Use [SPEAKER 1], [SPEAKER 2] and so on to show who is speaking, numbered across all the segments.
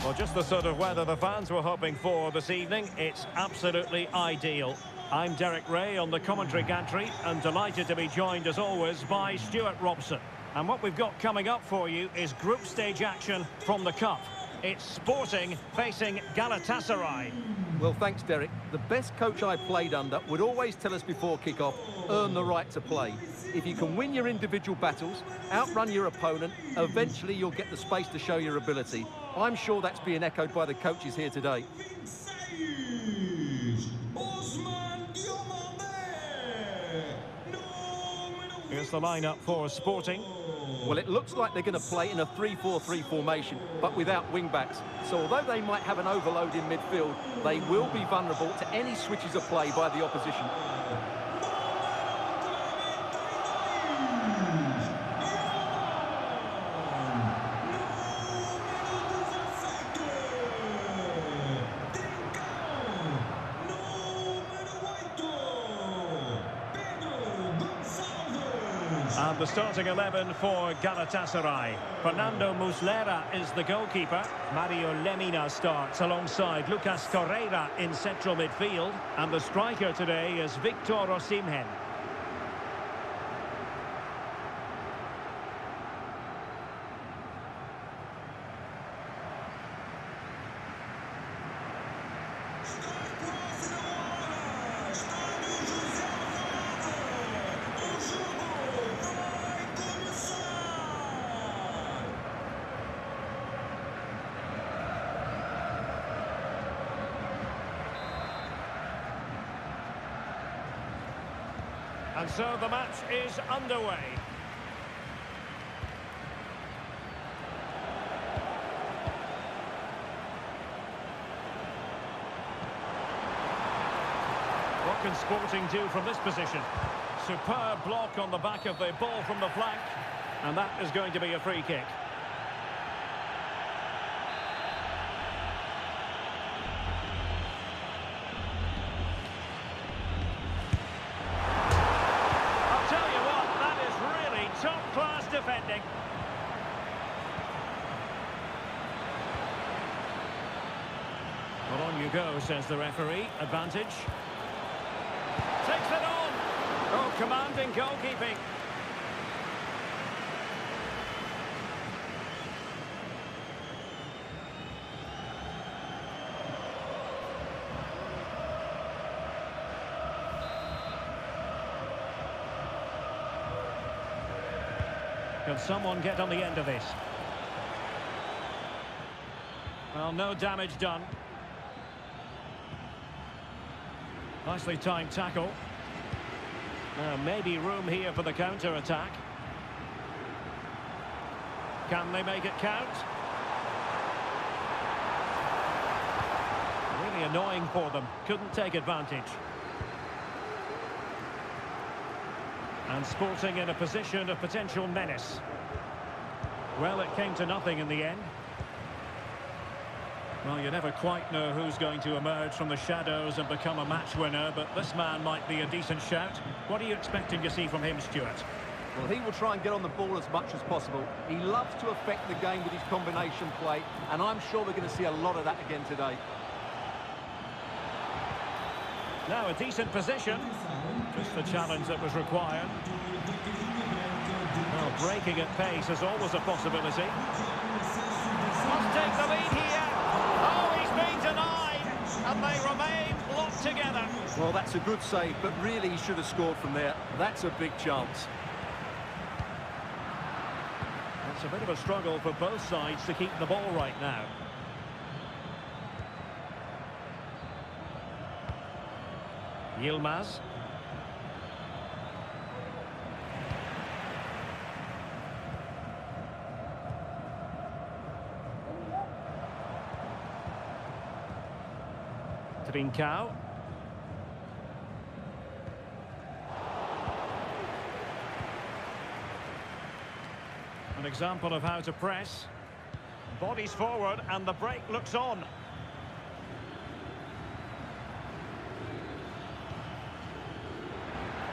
[SPEAKER 1] Well, just the sort of weather the fans were hoping for this evening. It's absolutely ideal. I'm Derek Ray on the commentary gantry and delighted to be joined as always by Stuart Robson. And what we've got coming up for you is group stage action from the Cup. It's Sporting facing Galatasaray.
[SPEAKER 2] Well, thanks, Derek. The best coach I played under would always tell us before kick-off, earn the right to play. If you can win your individual battles, outrun your opponent, eventually you'll get the space to show your ability. I'm sure that's being echoed by the coaches here today.
[SPEAKER 1] Here's the lineup for Sporting.
[SPEAKER 2] Well, it looks like they're going to play in a 3-4-3 formation, but without wing-backs. So although they might have an overload in midfield, they will be vulnerable to any switches of play by the opposition.
[SPEAKER 1] And the starting 11 for Galatasaray. Fernando Muslera is the goalkeeper. Mario Lemina starts alongside Lucas Torreira in central midfield. And the striker today is Victor Osimhen. And so the match is underway. What can Sporting do from this position? Superb block on the back of the ball from the flank. And that is going to be a free kick. Top-class defending. Well, on you go, says the referee. Advantage. Takes it on. Oh, commanding goalkeeping. Can someone get on the end of this? Well, no damage done. Nicely timed tackle. Maybe room here for the counter-attack. Can they make it count? Really annoying for them. Couldn't take advantage. And Sporting in a position of potential menace. Well, it came to nothing in the end. Well, you never quite know who's going to emerge from the shadows and become a match winner, but this man might be a decent shout. What are you expecting to see from him, Stuart?
[SPEAKER 2] Well, he will try and get on the ball as much as possible. He loves to affect the game with his combination play, and I'm sure we're going to see a lot of that again today.
[SPEAKER 1] Now a decent position. Just the challenge that was required. Well, breaking at pace is always a possibility. Must take the lead here. Oh, he's been denied. And they remain locked together.
[SPEAKER 2] Well, that's a good save, but really he should have scored from there. That's a big chance.
[SPEAKER 1] It's a bit of a struggle for both sides to keep the ball right now. Yilmaz. Trincao. An example of how to press. Bodies forward and the break looks on.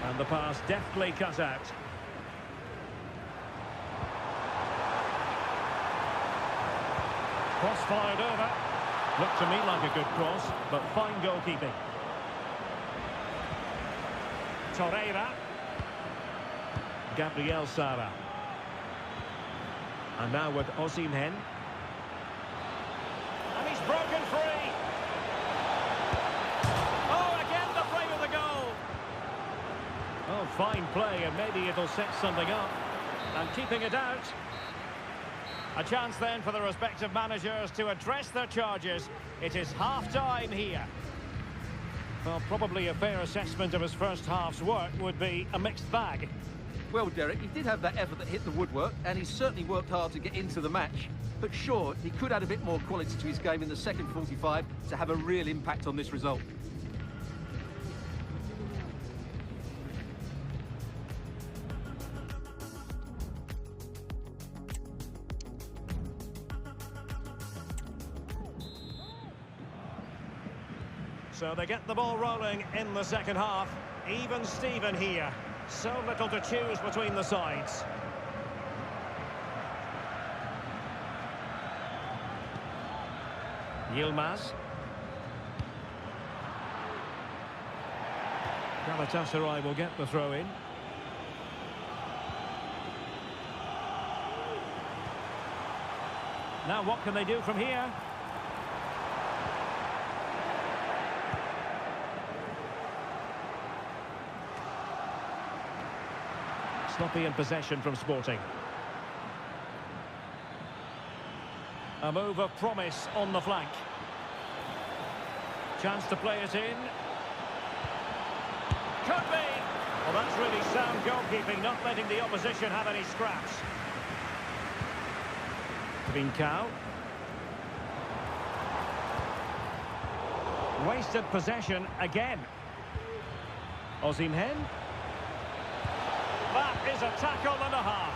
[SPEAKER 1] And the pass deftly cut out. Cross fired over. Looked to me like a good cross, but fine goalkeeping. Torreira. Gabriel Sara. And now with Osimhen. And he's broken free. Oh, again the frame of the goal. Oh, fine play, and maybe it'll set something up. And keeping it out. A chance then for the respective managers to address their charges. It is half-time here. Well, probably a fair assessment of his first half's work would be a mixed bag.
[SPEAKER 2] Well, Derek, he did have that effort that hit the woodwork, and he certainly worked hard to get into the match. But sure, he could add a bit more quality to his game in the second 45 to have a real impact on this result.
[SPEAKER 1] So they get the ball rolling in the second half. Even Steven here. So little to choose between the sides. Yilmaz. Galatasaray will get the throw in. Now what can they do from here? Sloppy in possession from Sporting. A move of promise on the flank. Chance to play it in. Could be. Well, that's really sound goalkeeping, not letting the opposition have any scraps. Trincao. Wasted possession again. Osimhen. That is a tackle and a half.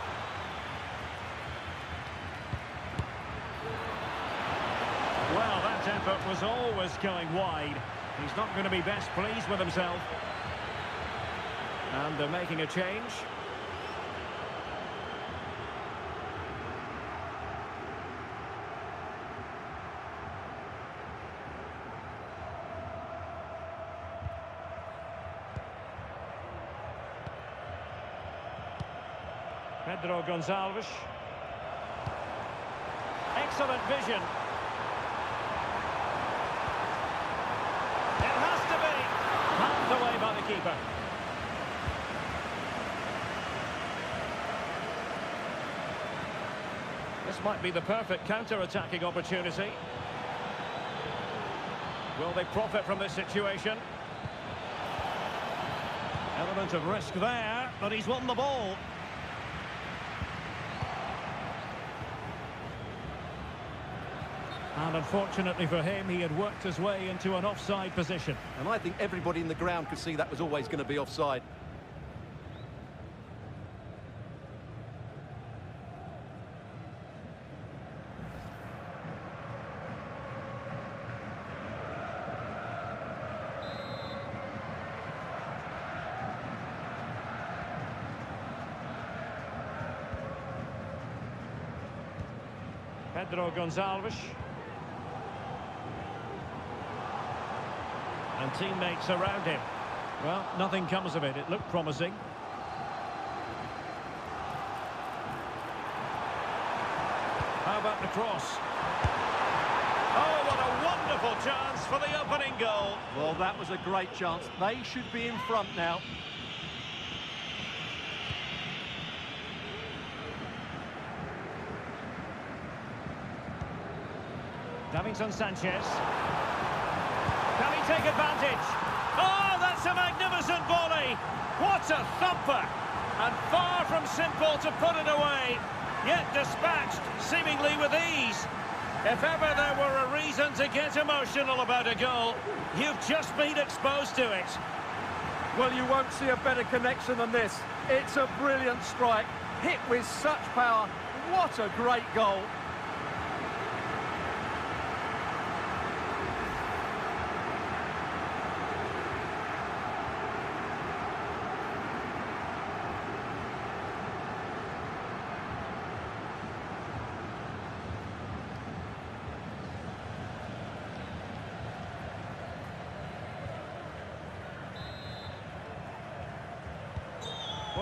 [SPEAKER 1] Well, that effort was always going wide. He's not going to be best pleased with himself. And they're making a change. Pedro Gonçalves. Excellent vision. It has to be. Knocked away by the keeper. This might be the perfect counter-attacking opportunity. Will they profit from this situation? Element of risk there, but he's won the ball. And unfortunately for him, he had worked his way into an offside position.
[SPEAKER 2] And I think everybody in the ground could see that was always going to be offside.
[SPEAKER 1] Pedro Gonçalves. And teammates around him. Well, nothing comes of it. It looked promising. How about the cross? Oh, what a wonderful chance for the opening goal.
[SPEAKER 2] Well, that was a great chance. They should be in front now.
[SPEAKER 1] Davinson Sanchez. Can he take advantage? Oh, that's a magnificent volley. What a thumper. And far from simple to put it away. Yet dispatched, seemingly with ease. If ever there were a reason to get emotional about a goal, you've just been exposed to it.
[SPEAKER 2] Well, you won't see a better connection than this. It's a brilliant strike, hit with such power. What a great goal.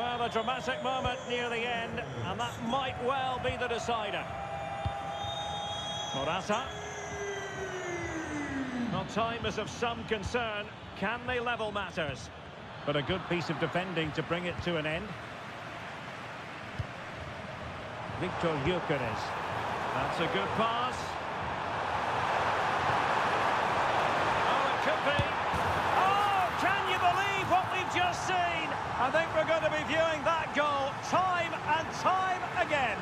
[SPEAKER 1] Well, a dramatic moment near the end, and that might well be the decider. Morata. Well, time is of some concern. Can they level matters? But a good piece of defending to bring it to an end. Victor Gyökeres. That's a good pass. Oh, it could be. Oh, can you believe what we've just seen? I think we're going to be viewing that goal time and time again.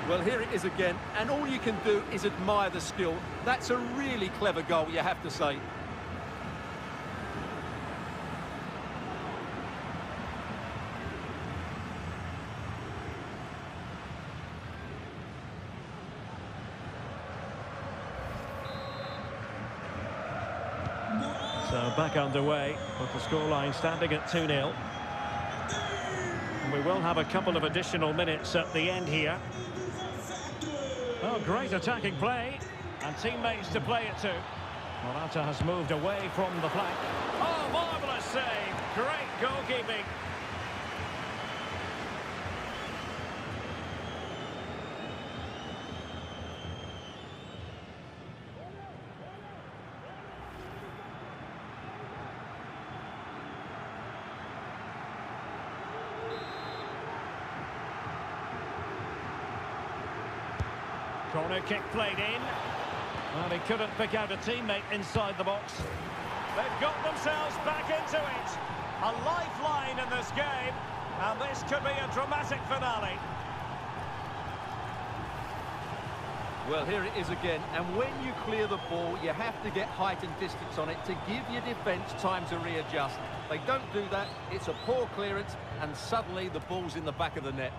[SPEAKER 2] Well, here it is again, and all you can do is admire the skill. That's a really clever goal, you have to say.
[SPEAKER 1] So back underway with the scoreline standing at 2-0. And we will have a couple of additional minutes at the end here. Oh, great attacking play, and teammates to play it to. Morata has moved away from the flank. Oh, marvellous save. Great goalkeeping. Corner kick played in. Well, he couldn't pick out a teammate inside the box. They've got themselves back into it. A lifeline in this game, and this could be a dramatic finale.
[SPEAKER 2] Well, here it is again, and when you clear the ball, you have to get height and distance on it to give your defence time to readjust. They don't do that, it's a poor clearance, and suddenly the ball's in the back of the net.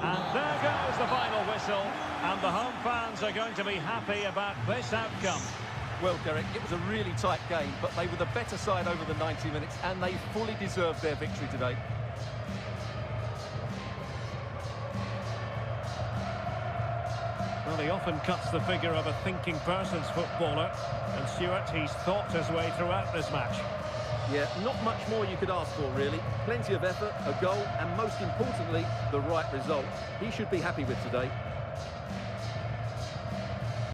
[SPEAKER 1] And there goes the final whistle, and the home fans are going to be happy about this outcome.
[SPEAKER 2] Well, Derek, it was a really tight game, but they were the better side over the 90 minutes, and they fully deserved their victory today.
[SPEAKER 1] Well, he often cuts the figure of a thinking person's footballer, and Stuart, he's thought his way throughout this match.
[SPEAKER 2] Yeah, not much more you could ask for, really. Plenty of effort, a goal, and most importantly, the right result. He should be happy with today.